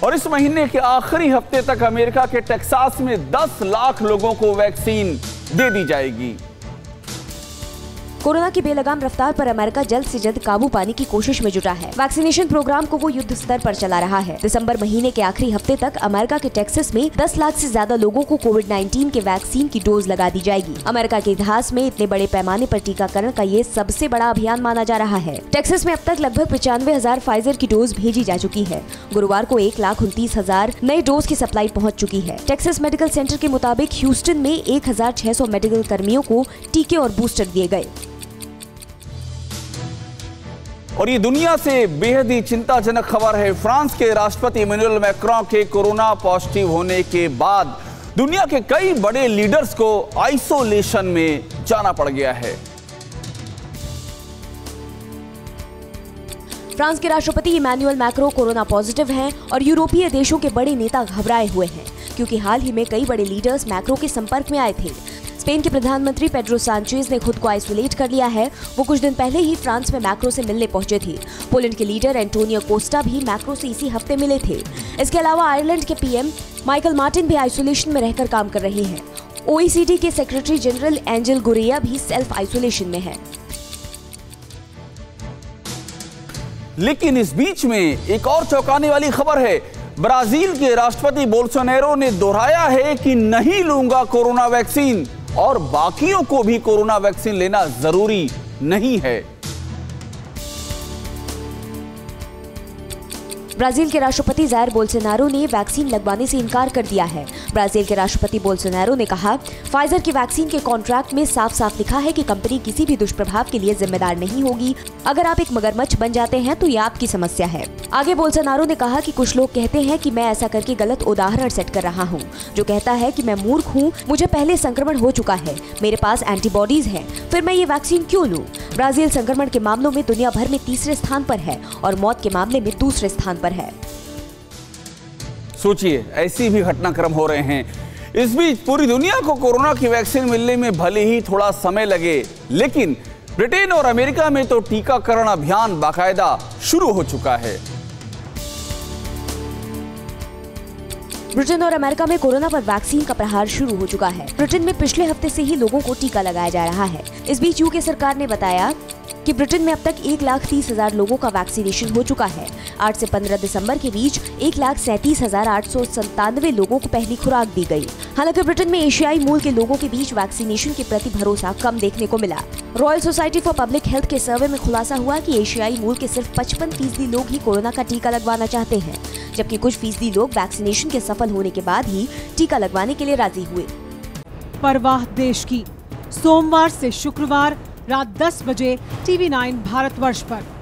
और इस महीने के आखिरी हफ्ते तक अमेरिका के टेक्सास में 10 लाख लोगों को वैक्सीन दे दी जाएगी। कोरोना की बेलगाम रफ्तार पर अमेरिका जल्द से जल्द काबू पाने की कोशिश में जुटा है। वैक्सीनेशन प्रोग्राम को वो युद्ध स्तर पर चला रहा है। दिसंबर महीने के आखिरी हफ्ते तक अमेरिका के टेक्सास में 10 लाख से ज्यादा लोगों को कोविड-19 के वैक्सीन की डोज लगा दी जाएगी। अमेरिका के इतिहास में इतने बड़े पैमाने पर टीकाकरण का ये सबसे बड़ा अभियान माना जा रहा है। टेक्सास में अब तक लगभग 95,000 फाइजर की डोज भेजी जा चुकी है। गुरुवार को 1,29,000 नए डोज की सप्लाई पहुँच चुकी है। टेक्सास मेडिकल सेंटर के मुताबिक ह्यूस्टन में 1,600 मेडिकल कर्मियों को टीके और बूस्टर दिए गए। और ये दुनिया से बेहद ही चिंताजनक खबर है। फ्रांस के राष्ट्रपति इमैनुअल मैक्रों के कोरोना पॉजिटिव होने के बाद दुनिया के कई बड़े लीडर्स को आइसोलेशन में जाना पड़ गया है। फ्रांस के राष्ट्रपति इमैनुअल मैक्रों कोरोना पॉजिटिव हैं और यूरोपीय देशों के बड़े नेता घबराए हुए हैं, क्योंकि हाल ही में कई बड़े लीडर्स मैक्रों के संपर्क में आए थे। स्पेन के प्रधानमंत्री पेड्रो सांचेज ने खुद को आइसोलेट कर लिया है। वो कुछ दिन पहले ही फ्रांस में मैक्रो से मिलने पहुंचे थे। पोलैंड के लीडर एंटोनियो कोस्टा भी मैक्रो से इसी हफ्ते मिले थे। इसके अलावा आयरलैंड के पीएम माइकल मार्टिन भी आइसोलेशन में रहकर काम कर रहे हैं। OECD के सेक्रेटरी जनरल एंजेल गुरेया भी सेल्फ आइसोलेशन में है। लेकिन इस बीच में एक और चौंकाने वाली खबर है। ब्राजील के राष्ट्रपति बोल्सोनारो ने दोहराया है कि नहीं लूंगा कोरोना वैक्सीन और बाकियों को भी कोरोना वैक्सीन लेना जरूरी नहीं है। ब्राजील के राष्ट्रपति जायर बोल्सोनारो ने वैक्सीन लगवाने से इनकार कर दिया है। ब्राजील के राष्ट्रपति बोल्सोनारो ने कहा, फाइजर की वैक्सीन के कॉन्ट्रैक्ट में साफ साफ लिखा है कि कंपनी किसी भी दुष्प्रभाव के लिए जिम्मेदार नहीं होगी। अगर आप एक मगरमच्छ बन जाते हैं तो ये आपकी समस्या है। आगे बोल्सोनारो ने कहा कि कुछ लोग कहते हैं कि मैं ऐसा करके गलत उदाहरण सेट कर रहा हूँ, जो कहता है कि मैं मूर्ख हूँ, मुझे पहले संक्रमण हो चुका है, मेरे पास एंटीबॉडीज है, फिर मैं ये वैक्सीन क्यों लूँ। ब्राजील संक्रमण के मामलों में दुनिया भर में तीसरे स्थान पर है और मौत के मामले में दूसरे स्थान पर है। सोचिए, ऐसी भी घटनाक्रम हो रहे हैं। इस बीच पूरी दुनिया को कोरोना की वैक्सीन मिलने में भले ही थोड़ा समय लगे, लेकिन ब्रिटेन और अमेरिका में तो टीकाकरण अभियान बाकायदा शुरू हो चुका है। ब्रिटेन और अमेरिका में कोरोना पर वैक्सीन का प्रहार शुरू हो चुका है। ब्रिटेन में पिछले हफ्ते से ही लोगों को टीका लगाया जा रहा है। इस बीच यूके सरकार ने बताया कि ब्रिटेन में अब तक 1,30,000 लोगों का वैक्सीनेशन हो चुका है। 8 से 15 दिसंबर के बीच 1,37,897 लोगों को पहली खुराक दी गई। हालांकि ब्रिटेन में एशियाई मूल के लोगों के बीच वैक्सीनेशन के प्रति भरोसा कम देखने को मिला। Royal society for public health के सर्वे में खुलासा हुआ कि एशियाई मूल के सिर्फ 55% लोग ही कोरोना का टीका लगवाना चाहते हैं, जबकि कुछ फीसदी लोग वैक्सीनेशन के सफल होने के बाद ही टीका लगवाने के लिए राजी हुए। परवाह देश की, सोमवार से शुक्रवार रात 10 बजे TV9 भारतवर्ष पर।